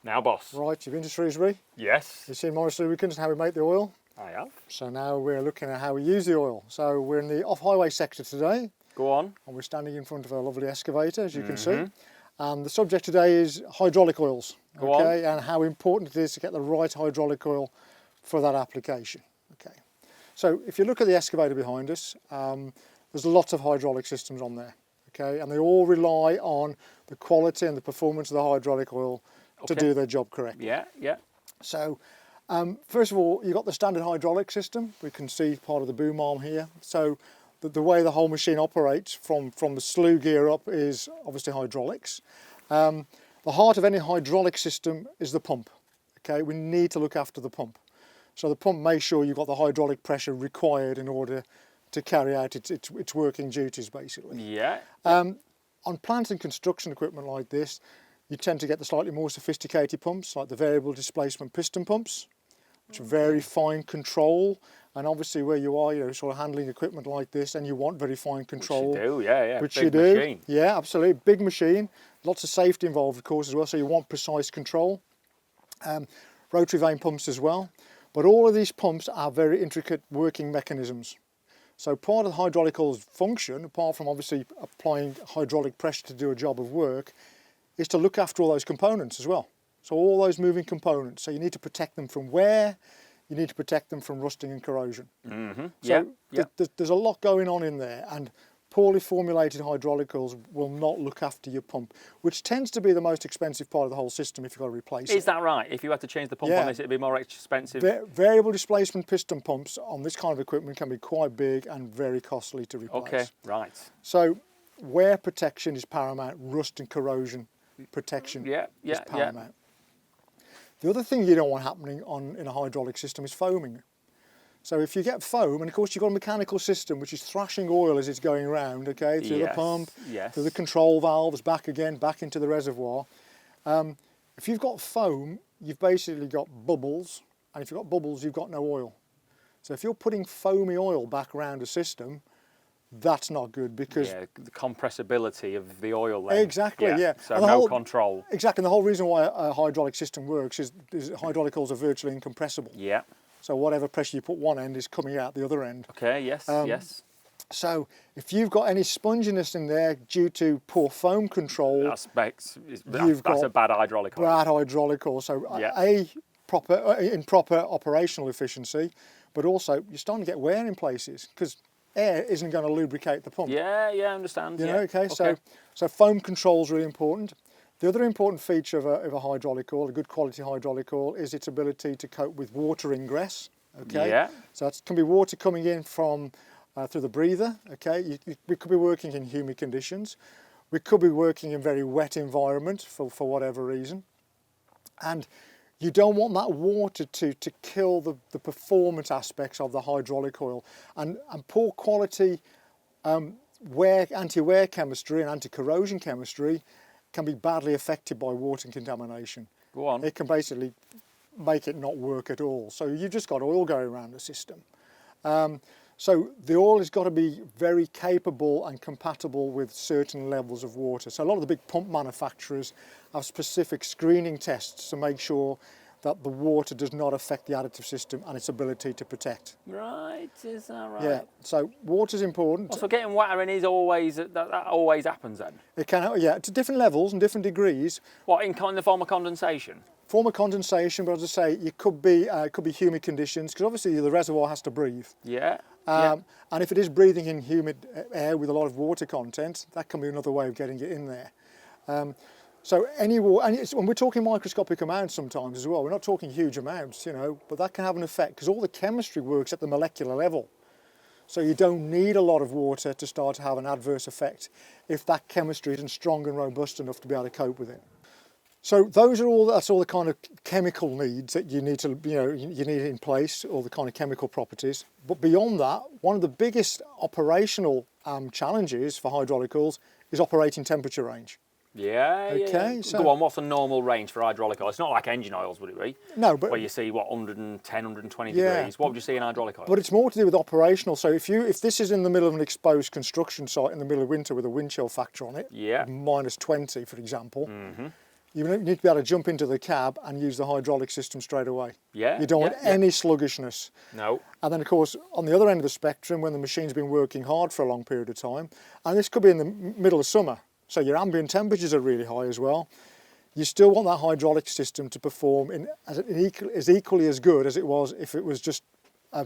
Now, boss. Right, you've been to Shrewsbury. Yes. You've seen Morris Lubricants and how we make the oil. I have. So now we're looking at how we use the oil. So we're in the off-highway sector today. Go on. And we're standing in front of a lovely excavator, as you can see. And the subject today is hydraulic oils. Go on. And how important it is to get the right hydraulic oil for that application. Okay. So if you look at the excavator behind us, there's lots of hydraulic systems on there. Okay, and they all rely on the quality and the performance of the hydraulic oil to do their job correctly. Yeah, yeah. So, first of all, you've got the standard hydraulic system. We can see part of the boom arm here. So, the way the whole machine operates from the slew gear up is obviously hydraulics. The heart of any hydraulic system is the pump. Okay, we need to look after the pump. So the pump makes sure you've got the hydraulic pressure required in order to carry out its working duties, basically. Yeah. On plant and construction equipment like this, you tend to get the slightly more sophisticated pumps, like the variable displacement piston pumps, which are very fine control. And obviously where you are, you're sort of handling equipment like this, and you want very fine control. Which you do, yeah. Which big you do. Machine. Yeah, absolutely. Big machine. Lots of safety involved, of course, as well, so you want precise control. Rotary vane pumps as well. But all of these pumps are very intricate working mechanisms. So part of the hydraulic oil's function, apart from obviously applying hydraulic pressure to do a job of work, is to look after all those components as well. So all those moving components. So you need to protect them from wear, you need to protect them from rusting and corrosion. So there's a lot going on in there, and poorly formulated hydraulic oils will not look after your pump, which tends to be the most expensive part of the whole system if you've got to replace it. Is that right? If you had to change the pump on this, it'd be more expensive? Variable displacement piston pumps on this kind of equipment can be quite big and very costly to replace. Okay, right. So wear protection is paramount, rust and corrosion protection is paramount. The other thing you don't want happening in a hydraulic system is foaming. So if you get foam, and of course you've got a mechanical system which is thrashing oil as it's going around, okay, through the pump, through the control valves, back again, back into the reservoir. If you've got foam, you've basically got bubbles, and if you've got bubbles, you've got no oil. So if you're putting foamy oil back around a system, that's not good, because the compressibility of the oil then. Exactly, yeah. So no control. Exactly, and the whole reason why a hydraulic system works is hydraulic oils are virtually incompressible. Yeah. So whatever pressure you put one end is coming out the other end. Okay, yes, yes. So if you've got any sponginess in there due to poor foam control, that's a bad hydraulic oil. Bad hydraulic oil. So improper operational efficiency, but also you're starting to get wear in places because air isn't going to lubricate the pump. Yeah, I understand. You know, okay. So foam control is really important. The other important feature of a hydraulic oil, a good quality hydraulic oil, is its ability to cope with water ingress. Okay. Yeah. So it can be water coming in from through the breather. Okay. We could be working in humid conditions. We could be working in very wet environment for whatever reason, and you don't want that water to kill the performance aspects of the hydraulic oil, and poor quality anti-wear chemistry and anti-corrosion chemistry can be badly affected by water contamination. Go on. It can basically make it not work at all. So you've just got oil going around the system. So the oil has got to be very capable and compatible with certain levels of water. So a lot of the big pump manufacturers have specific screening tests to make sure that the water does not affect the additive system and its ability to protect. Right, is that right? Yeah, so water's important. So getting wetter is always, that always happens then? It can, yeah, to different levels and different degrees. What, in the form of condensation? Form of condensation, but as I say, it could be humid conditions, because obviously the reservoir has to breathe. Yeah. And if it is breathing in humid air with a lot of water content, that can be another way of getting it in there. So any water, and we're talking microscopic amounts sometimes as well. We're not talking huge amounts, you know, but that can have an effect because all the chemistry works at the molecular level. So you don't need a lot of water to start to have an adverse effect if that chemistry isn't strong and robust enough to be able to cope with it. So that's all the kind of chemical needs that you need to, you need in place, all the kind of chemical properties. But beyond that, one of the biggest operational challenges for hydraulic oils is operating temperature range. Yeah, okay, So go on, what's the normal range for hydraulic oil? It's not like engine oils, would it be? No, but... where you see, 110, 120 degrees. What would you see in hydraulic oil? But it's more to do with operational. So if this is in the middle of an exposed construction site in the middle of winter with a wind chill factor on it, yeah, -20, for example, you need to be able to jump into the cab and use the hydraulic system straight away. Yeah. You don't want any sluggishness. No. And then, of course, on the other end of the spectrum, when the machine's been working hard for a long period of time, and this could be in the middle of summer, so your ambient temperatures are really high as well, you still want that hydraulic system to perform as equally as good as it was if it was just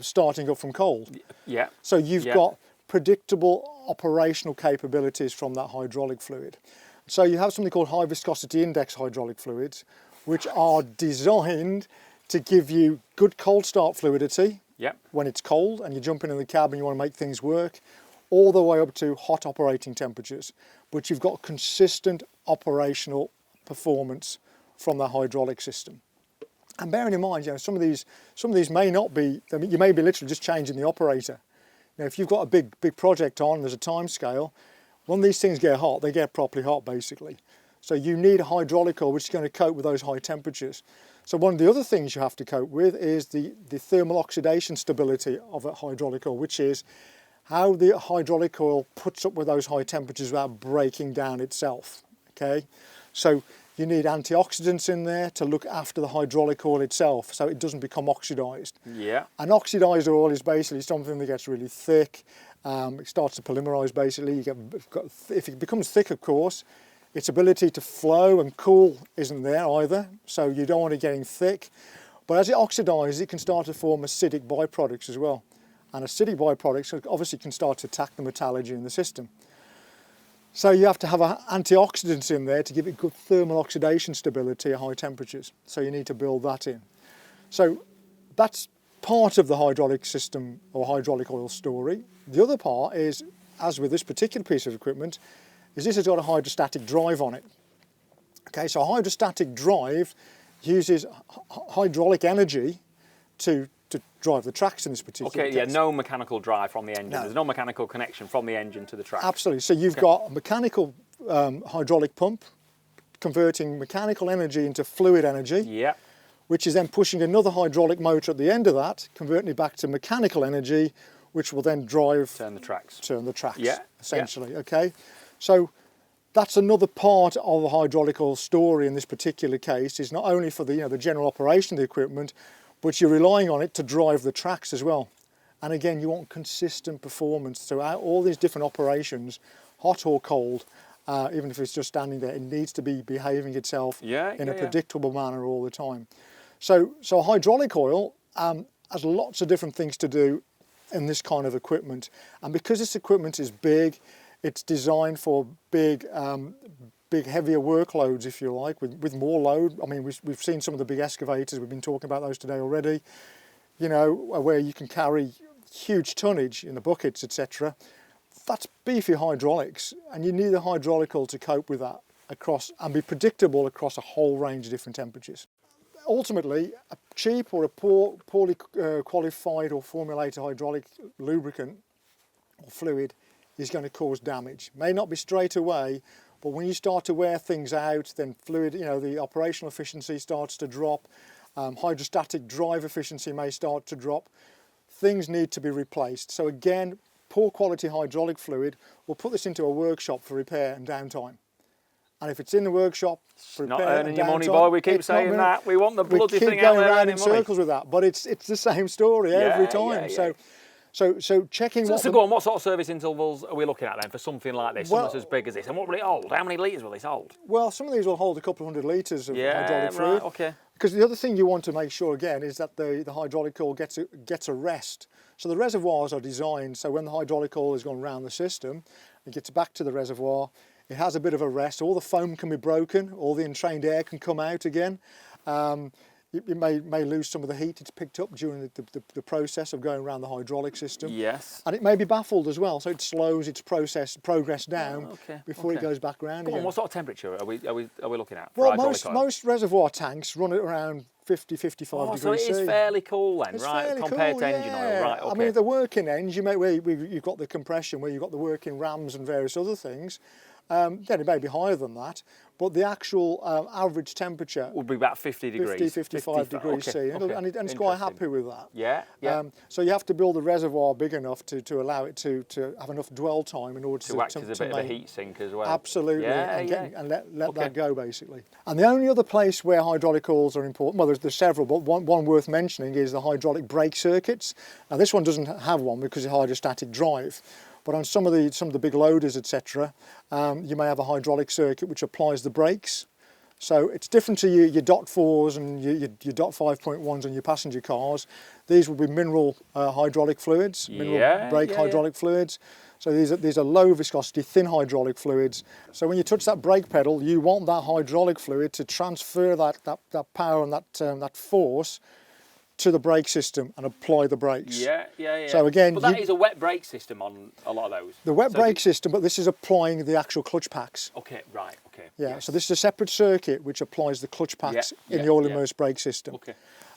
starting up from cold. Yeah. So you've got predictable operational capabilities from that hydraulic fluid. So you have something called high viscosity index hydraulic fluids, which are designed to give you good cold start fluidity when it's cold and you're jumping in the cab and you want to make things work, all the way up to hot operating temperatures. But you've got consistent operational performance from the hydraulic system. And bearing in mind, some of these may not be, you may be literally just changing the operator. Now, if you've got a big project on, there's a time scale, when these things get hot, they get properly hot basically. So you need a hydraulic oil which is going to cope with those high temperatures. So one of the other things you have to cope with is the thermal oxidation stability of a hydraulic oil, which is how the hydraulic oil puts up with those high temperatures without breaking down itself, okay? So you need antioxidants in there to look after the hydraulic oil itself so it doesn't become oxidized. Yeah. An oxidized oil is basically something that gets really thick, it starts to polymerize basically. If it becomes thick, of course, its ability to flow and cool isn't there either, so you don't want it getting thick. But as it oxidizes, it can start to form acidic byproducts as well. And acidic byproducts obviously can start to attack the metallurgy in the system. So you have to have antioxidants in there to give it good thermal oxidation stability at high temperatures. So you need to build that in. So that's part of the hydraulic system or hydraulic oil story. The other part is, as with this particular piece of equipment, is this has got a hydrostatic drive on it. Okay, so a hydrostatic drive uses hydraulic energy to drive the tracks in this particular case. Okay, yeah, no mechanical drive from the engine. No. There's no mechanical connection from the engine to the track. Absolutely. So you've got a mechanical hydraulic pump converting mechanical energy into fluid energy, which is then pushing another hydraulic motor at the end of that, converting it back to mechanical energy, which will then turn the tracks, essentially. Okay, so that's another part of the hydraulic oil story in this particular case, is not only for the general operation of the equipment, but you're relying on it to drive the tracks as well. And again, you want consistent performance throughout all these different operations, hot or cold, even if it's just standing there, it needs to be behaving itself in a predictable manner all the time. So hydraulic oil has lots of different things to do in this kind of equipment. And because this equipment is big, it's designed for big heavier workloads, if you like, with more load. I mean, we've seen some of the big excavators, we've been talking about those today already, where you can carry huge tonnage in the buckets, etc. That's beefy hydraulics, and you need the hydraulic oil to cope with that and be predictable across a whole range of different temperatures. Ultimately, a cheap or a poorly qualified or formulated hydraulic lubricant or fluid is going to cause damage. May not be straight away, but when you start to wear things out, then fluid, the operational efficiency starts to drop, hydrostatic drive efficiency may start to drop, things need to be replaced. So again, poor quality hydraulic fluid, we'll put this into a workshop for repair and downtime. And if it's in the workshop for repair and downtime, not earning your money, boy, we keep saying that. We want the bloody thing out there. We keep going around in circles with that, but it's the same story every time. So checking go on, what sort of service intervals are we looking at then for something like this, something as big as this? And what will it hold? How many litres will this hold? Well, some of these will hold a couple of 100 litres of hydraulic fluid. Right, okay. Because the other thing you want to make sure again is that the hydraulic oil gets a rest. So the reservoirs are designed so when the hydraulic oil has gone round the system, it gets back to the reservoir, it has a bit of a rest, all the foam can be broken, all the entrained air can come out again. You may lose some of the heat it's picked up during the process of going around the hydraulic system. Yes. And it may be baffled as well, so it slows its progress down before it goes back around again. What sort of temperature are we looking at? Well, most reservoir tanks run at around 50, 55 degrees C. So it is fairly cool then, right? Compared to engine oil, right? Okay. I mean, the working ends, you've got the compression where you've got the working rams and various other things. Then it may be higher than that, but the actual average temperature would be about 50 degrees. 55 degrees C, and it's quite happy with that. Yeah, yeah. So you have to build a reservoir big enough to allow it to have enough dwell time in order to act as a bit of a heat sink as well. Absolutely, yeah, and let that go basically. And the only other place where hydraulic oils are important, well there's several, but one worth mentioning is the hydraulic brake circuits. Now this one doesn't have one because it's hydrostatic drive. But on some of the big loaders, etc., you may have a hydraulic circuit which applies the brakes. So it's different to your dot 4s and your dot 5.1s on your passenger cars. These will be mineral hydraulic fluids, mineral brake hydraulic fluids. So these are low viscosity, thin hydraulic fluids. So when you touch that brake pedal, you want that hydraulic fluid to transfer that power and that force to the brake system and apply the brakes. Yeah, yeah, yeah. So again, but that is a wet brake system on a lot of those. The wet brake system, but this is applying the actual clutch packs. Okay, right, okay. Yeah, yes. so this is a separate circuit which applies the clutch packs in the oil immersed brake system. Okay.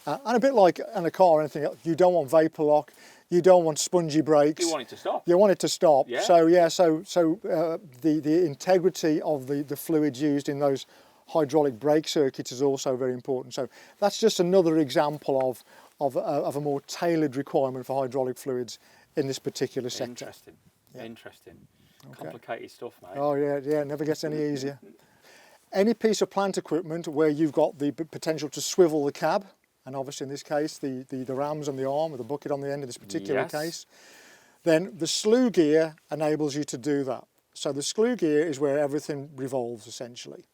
And a bit like in a car or anything else, you don't want vapor lock, you don't want spongy brakes. You want it to stop. You want it to stop. Yeah. So yeah, the integrity of the fluids used in those hydraulic brake circuits is also very important. So that's just another example of a more tailored requirement for hydraulic fluids in this particular sector. Interesting, interesting. Okay. Complicated stuff, mate. Oh yeah, it never gets any easier. Any piece of plant equipment where you've got the potential to swivel the cab, and obviously in this case the rams on the arm with the bucket on the end of this particular case, then the slew gear enables you to do that. So the slew gear is where everything revolves essentially.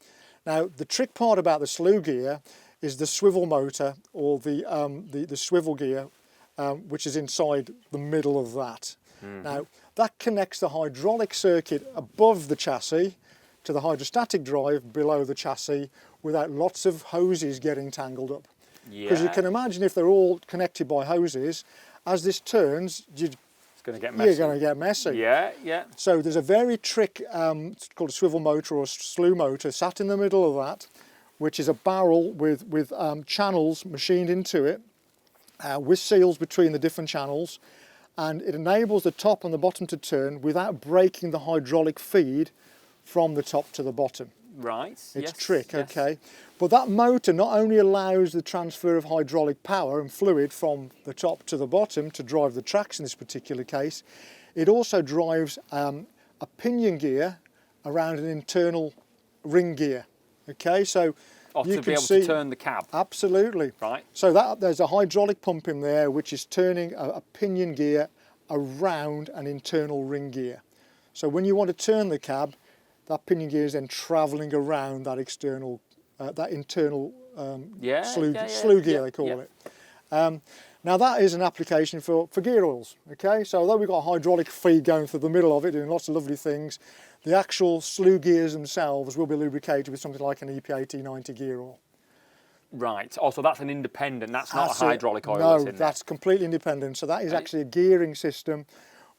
Now the trick part about the slew gear is the swivel motor or the swivel gear, which is inside the middle of that. Mm-hmm. Now that connects the hydraulic circuit above the chassis to the hydrostatic drive below the chassis without lots of hoses getting tangled up. Because you can imagine if they're all connected by hoses, as this turns, it's going to get messy. You're going to get messy. Yeah, yeah. So there's a very trick, it's called a swivel motor or slew motor, sat in the middle of that, which is a barrel with channels machined into it, with seals between the different channels, and it enables the top and the bottom to turn without breaking the hydraulic feed from the top to the bottom. Right. It's trick, okay. But that motor not only allows the transfer of hydraulic power and fluid from the top to the bottom to drive the tracks in this particular case, it also drives a pinion gear around an internal ring gear. Okay, so you to can be able to turn the cab. Absolutely. Right. So there's a hydraulic pump in there which is turning a pinion gear around an internal ring gear. So when you want to turn the cab, that pinion gear is then travelling around that external, that internal slew gear they call it. Now that is an application for gear oils. Okay, so although we've got a hydraulic feed going through the middle of it, doing lots of lovely things, the actual slew gears themselves will be lubricated with something like an EPA T90 gear oil. Right. Oh, so that's an independent. That's not a hydraulic oil. No, that's completely independent. So that is actually a gearing system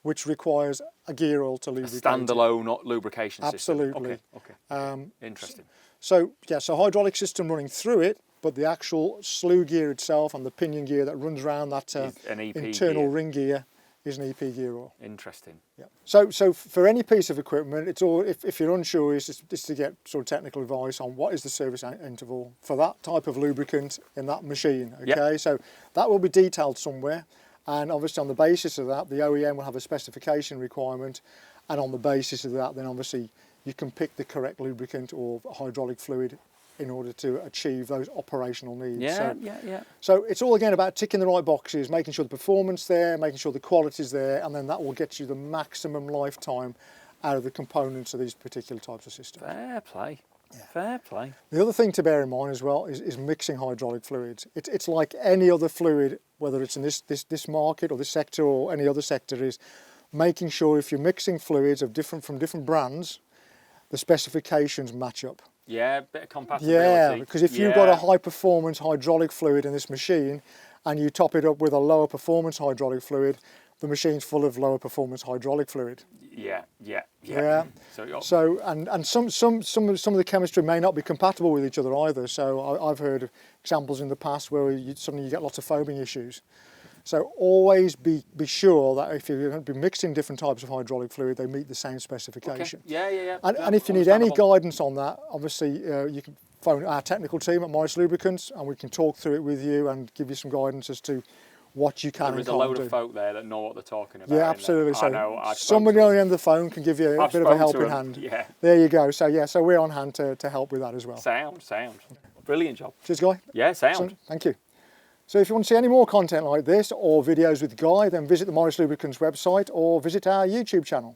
which requires a gear oil to lubricate. A standalone lubrication system. Absolutely. Okay. Interesting. So yeah, so hydraulic system running through it, but the actual slew gear itself and the pinion gear that runs around that internal ring gear is an EP gear oil. Interesting. Yeah. So for any piece of equipment, it's all if you're unsure, it's to get sort of technical advice on what is the service interval for that type of lubricant in that machine. Okay, so that will be detailed somewhere, and obviously on the basis of that, the OEM will have a specification requirement, and on the basis of that, then obviously you can pick the correct lubricant or hydraulic fluid in order to achieve those operational needs. So it's all again about ticking the right boxes, making sure the performance there, making sure the quality's there, and then that will get you the maximum lifetime out of the components of these particular types of systems. Fair play. Yeah. Fair play. The other thing to bear in mind as well is mixing hydraulic fluids. It's like any other fluid, whether it's in this market or this sector or any other sector, is making sure if you're mixing fluids from different brands, the specifications match up. Yeah, bit of compatibility. Yeah, because if you've got a high performance hydraulic fluid in this machine and you top it up with a lower performance hydraulic fluid, the machine's full of lower performance hydraulic fluid. Yeah. So and some of the chemistry may not be compatible with each other either. So I've heard of examples in the past where suddenly you get lots of foaming issues. So always be sure that if you're going to be mixing different types of hydraulic fluid, they meet the same specification. Okay. Yeah. And if you need any guidance on that, obviously you can phone our technical team at Morris Lubricants, and we can talk through it with you and give you some guidance as to what you can and can't do. There's a load of folk there that know what they're talking about. Yeah, absolutely. So I know, somebody on the end of the phone can give you a bit of a helping hand. Yeah. There you go. So yeah, so we're on hand to help with that as well. Sound. Brilliant job. Cheers, Guy. Yeah, sound. Excellent. Thank you. So if you want to see any more content like this or videos with Guy, then visit the Morris Lubricants website or visit our YouTube channel.